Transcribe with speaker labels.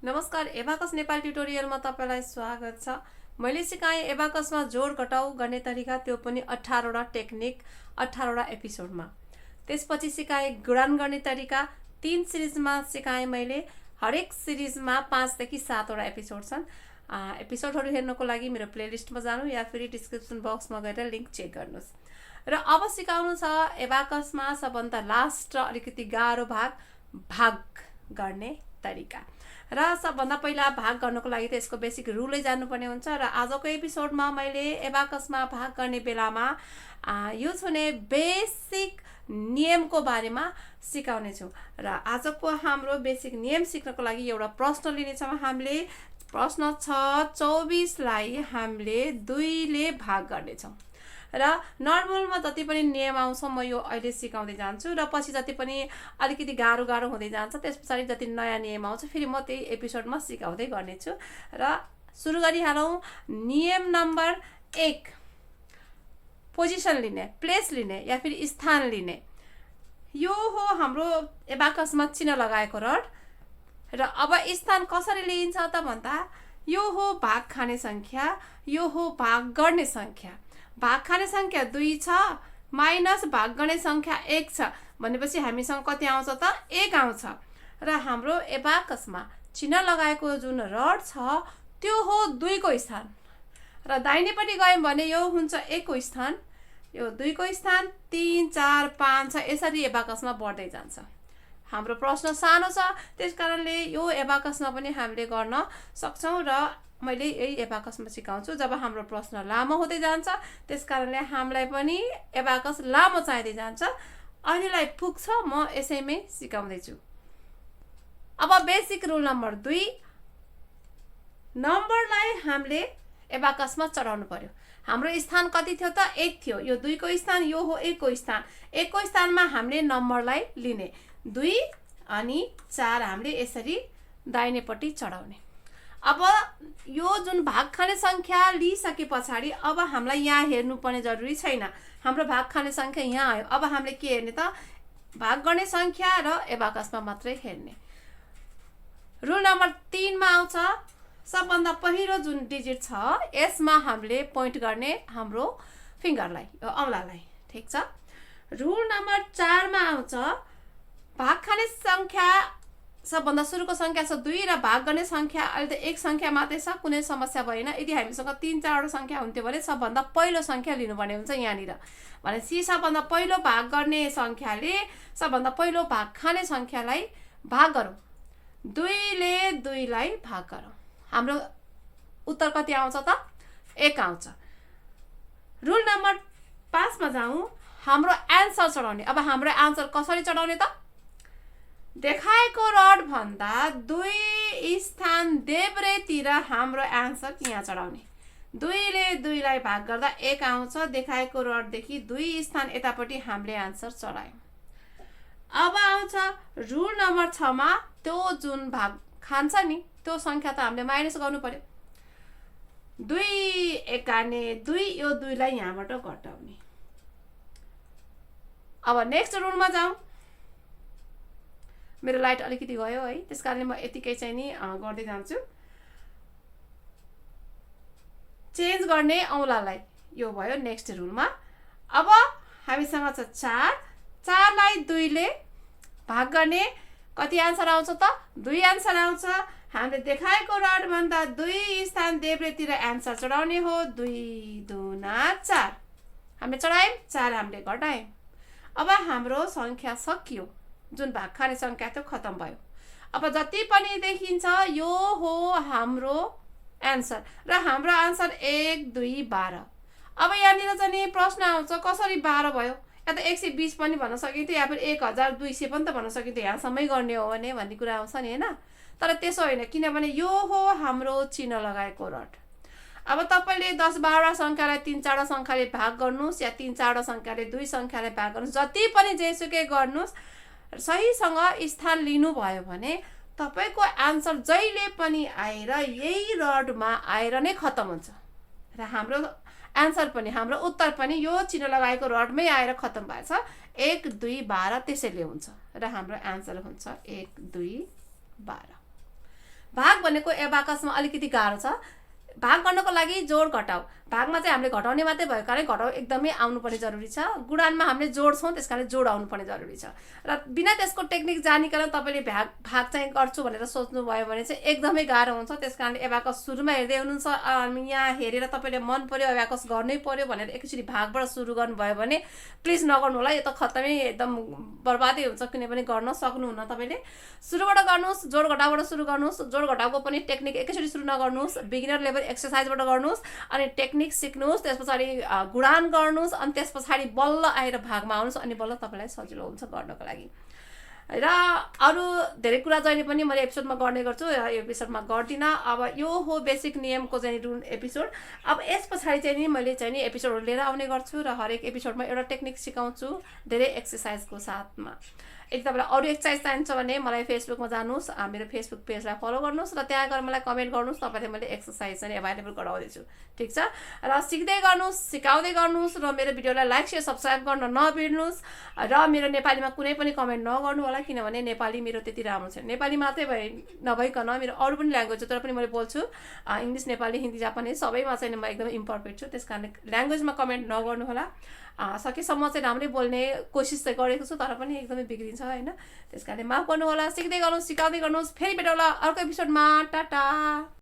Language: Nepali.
Speaker 1: नमस्कार, एबाकस नेपाली ट्युटोरियलमा तपाईलाई स्वागत छ। मैले सिकाएँ एबाकसमा जोड घटाउ गर्ने तरिका, त्यो पनि 18 वटा टेक्निक 18 वटा एपिसोडमा। त्यसपछि सिकाएँ गुणन गर्ने तरिका, 3 सिरिजमा सिकाएँ मैले। हरेक सिरिजमा 5 देखि 7 वटा एपिसोड छन्। एपिसोडहरू हेर्नको लागि मेरो प्लेलिस्टमा जानु या फेरि डिस्क्रिप्सन बक्समा गएर लिंक चेक गर्नुस्। र अब सिकाउनु छ एबाकसमा सबभन्दा लास्ट र अलिकति गाह्रो भाग गर्ने तरिका। र सबभन्दा पहिला भाग गर्नको लागि त यसको बेसिक रुलै जान्नुपर्ने हुन्छ। र आजको एपिसोडमा मैले एबाकसमा भाग गर्ने बेलामा युज हुने बेसिक नियमको बारेमा सिकाउने छु। र आजको हाम्रो बेसिक नियम सिक्नको लागि एउटा प्रश्न लिनेछौँ हामीले। प्रश्न छ 24 लाई हामीले 2 ले भाग गर्नेछौँ। र नर्मलमा जति पनि नियम आउँछ म यो अहिले सिकाउँदै जान्छु र पछि जति पनि अलिकति गाह्रो हुँदै जान्छ त्यसपछि जति नयाँ नियम आउँछ फेरि म त्यही एपिसोडमा सिकाउँदै गर्नेछु। र सुरु गरिहालौँ। नियम नम्बर 1, पोजिसन लिने, प्लेस लिने या फिर स्थान लिने। यो हो हाम्रो एबाकसमा चिन्ह लगाएको रड। र अब स्थान कसरी लिइन्छ त भन्दा यो हो भाग खाने संख्या, यो हो भाग गर्ने संख्या। भाग खाने संख्या 2 छ माइनस भाग गर्ने संख्या 1 छ भनेपछि हामीसँग कति आउँछ त 1 आउँछ। र हाम्रो एबाकसमा चिन्ह लगाएको जुन रड छ त्यो हो 2 को स्थान। र दाहिनेपट्टि गयौँ भने यो हुन्छ 1 को स्थान, यो 2 को स्थान, 3 4 5 छ। यसरी एबाकसमा बढ्दै जान्छ। हाम्रो प्रश्न सानो छ त्यसकारणले यो एबाकसमा पनि हामीले गर्न सक्छौं र मैले यही एबाकसमा सिकाउँछु। जब हाम्रो प्रश्न लामो हुँदै जान्छ त्यसकारणले हामीलाई पनि एबाकस लामो चाहिँदै जान्छ। अहिलेलाई पुग्छ, म यसैमै सिकाउँदै छु। अब बेसिक रुल नम्बर 2, नम्बरलाई हामीले एबाकसमा चढाउनु पर्यो। हाम्रो स्थान कति थियो त 1 थियो। यो 2 को स्थान, यो हो 1 को स्थान। 1 को स्थानमा हामीले नम्बरलाई लिने 2 अनि 4 हामीले यसरी दाहिनेपट्टि चढाउने। अब यो जुन भाग खाने संख्या लिइसके पछाडि अब हामीलाई यहाँ हेर्नुपर्ने जरुरी छैन। हाम्रो भाग खाने संख्या यहाँ आयो। अब हामीले के हेर्ने त भाग गर्ने संख्या र एबाकसमा मात्रै हेर्ने। रुल नम्बर 3 मा आउँछ सबभन्दा पहिलो जुन डिजिट छ यसमा हामीले पोइन्ट गर्ने हाम्रो फिंगरलाई, यो औंलालाई। ठीक छ। रुल नम्बर 4 मा आउँछ भाग खाने संख्या सबभन्दा सुरुको संख्या छ 2 र भाग गर्ने संख्या अहिले त 1 संख्या मात्रै छ, कुनै समस्या भएन। यदि हामीसँग 3 4 वटा संख्या हुन्थ्यो भने सबभन्दा पहिलो संख्या लिनुपर्ने हुन्छ यहाँनिर। भनेपछि सबभन्दा पहिलो भाग गर्ने संख्याले सबभन्दा पहिलो भाग खाने संख्यालाई भाग गरौँ। 2 ले 2 लाई भाग गरौँ। हाम्रो उत्तर कति आउँछ त 1 आउँछ। रुल नम्बर 5 मा जाउँ। हाम्रो आन्सर चढाउने। अब हाम्रो आन्सर कसरी चढाउने त देखाएको रड भन्दा 2 स्थान देब्रेतिर हाम्रो आन्सर यहाँ चढाउने। 2 ले 2 लाई भाग गर्दा 1 आउँछ। देखाएको रडदेखि 2 स्थान यतापट्टि हामीले आन्सर चढायौं। अब आउँछ रुल नम्बर 6 मा त्यो जुन भाग खान्छ नि त्यो संख्या त हामीले माइनस गर्नु पर्यो। 2 एकाने 2, यो 2 लाई यहाँबाट घटाउने। अब नेक्स्ट रुलमा जाउँ। मेरो लाइट अलिकति गयो है, त्यसकारणले म यतिकै चाहिँ नि गर्दै जान्छु। चेन्ज गर्ने औंलालाई, यो भयो नेक्स्ट रुलमा। अब हामीसँग छ 4, 4 लाई 2 ले भाग गर्ने कति आन्सर आउँछ त 2 आन्सर आउँछ। हामीले देखाएको रड भन्दा 2 स्थान देब्रेतिर आन्सर चढाउने हो। 2 दुना 4 हामीले चढायौं, 4 हामीले घटायौं। अब हाम्रो संख्या सकियो। जुन भाग खाने संख्या थियो खतम भयो। अब जति पनि देखिन्छ यो हो हाम्रो आन्सर र हाम्रो आन्सर 1 2 12। अब यहाँनिर चाहिँ प्रश्न आउँछ कसरी 12 भयो? या त 120 पनि भन्न सकिन्थ्यो या फिर 1200 पनि त भन्न सकिन्थ्यो। यहाँसम्मै गर्ने हो भने भन्ने कुरा आउँछ नि हैन। तर त्यसो होइन, किनभने यो हो हाम्रो चिन्ह लगाएको रड। अब तपाईले 10 12 वटा संख्यालाई 3 4 वटा संख्याले भाग गर्नुस् या 3 4 वटा संख्याले 2 संख्याले भाग गर्नुस्, जति पनि जेसुकै गर्नुस्, सहीसँग स्थान लिनु भयो भने तपाईको आन्सर जहिले पनि आएर यही रडमा आएर नै खतम हुन्छ। र हाम्रो आन्सर पनि, हाम्रो उत्तर पनि यो चिन्ह लगाएको रडमै आएर खतम भएछ। 1 2 12 त्यसैले हुन्छ र हाम्रो आन्सर हुन्छ 1 2 12। भाग भनेको एबाकसमा अलिकति गाह्रो छ। भाग गर्नको लागि जोड घटाउ, भागमा चाहिँ हामीले घटाउने मात्रै भएको कारण घटाउ एकदमै आउनुपर्ने जरुरी छ। गुणानमा हामीले जोड्छौँ त्यस कारण जोड आउनुपर्ने जरुरी छ। र बिना त्यसको टेक्निक जानिकन तपाईँले भाग चाहिँ गर्छु भनेर सोच्नुभयो भने चाहिँ एकदमै गाह्रो हुन्छ। त्यस कारण एबाकस सुरुमा हेर्दै हुनुहुन्छ, यहाँ हेरेर तपाईँले मन पर्यो एबाकस गर्नै पर्यो भनेर एकचोटि भागबाट सुरु गर्नुभयो भने प्लिज नगर्नु होला, यो त खत्तमै एकदम बर्बादै हुन्छ। किनभने गर्न सक्नुहुन्न। तपाईँले सुरुबाट गर्नुहोस्, जोड घटाउबाट सुरु गर्नुहोस्। जोड घटाउको पनि टेक्निक एकैचोटि सुरु नगर्नुहोस्, बिगिनर लेभल एक्सर्साइजबाट गर्नुहोस् अनि टेक्निक सिक्नुहोस्, त्यस पछाडि गुणान गर्नुहोस् अनि त्यस पछाडि बल्ल आएर भागमा आउनुहोस् अनि बल्ल तपाईँलाई सजिलो हुन्छ गर्नको लागि। र अरू धेरै कुरा जहिले पनि मैले एपिसोडमा गर्ने गर्छु, यो एपिसोडमा गर्दिनँ। अब यो हो बेसिक नियमको चाहिँ रुल एपिसोड। अब यस पछाडि चाहिँ नि मैले चाहिँ नि एपिसोडहरू लिएर आउने गर्छु र हरेक एपिसोडमा एउटा टेक्निक सिकाउँछु धेरै एक्सर्साइजको साथमा। यदि तपाईँलाई अरू एक्सर्साइज चाहिन्छ भने मलाई फेसबुकमा जानुहोस्, मेरो फेसबुक पेजलाई फलो गर्नुहोस् र त्यहाँ गएर मलाई कमेन्ट गर्नुहोस्, तपाईँले मैले एक्सर्साइज चाहिँ एभाइलेबल गराउँदैछु। ठिक छ, र सिक्दै गर्नुहोस्, सिकाउँदै गर्नुहोस् र मेरो भिडियोलाई लाइक सेयर सब्सक्राइब गर्न नबिर्नुहोस् र मेरो नेपालीमा कुनै पनि कमेन्ट नगर्नु होला, किनभने नेपाली मेरो त्यति राम्रो छैन। नेपाली मात्रै नभइकन मेरो अरू पनि ल्याङ्ग्वेज छ तर पनि मैले बोल्छु, इङ्ग्लिस, नेपाली, हिन्दी, जापानिज सबैमा चाहिँ म एकदमै इम्पर्फेक्ट छु। त्यस कारण ल्याङ्ग्वेजमा कमेन्ट नगर्नु होला। सकेसम्म चाहिँ राम्रै बोल्ने कोसिस चाहिँ गरेको छु तर पनि एकदमै बिग्रिन्छ होइन, त्यस कारण माफ गर्नु होला। सिक्दै गर्नुहोस्, सिकाउँदै गर्नुहोस्। फेरि भेटौँला अर्को एपिसोडमा। टाटा।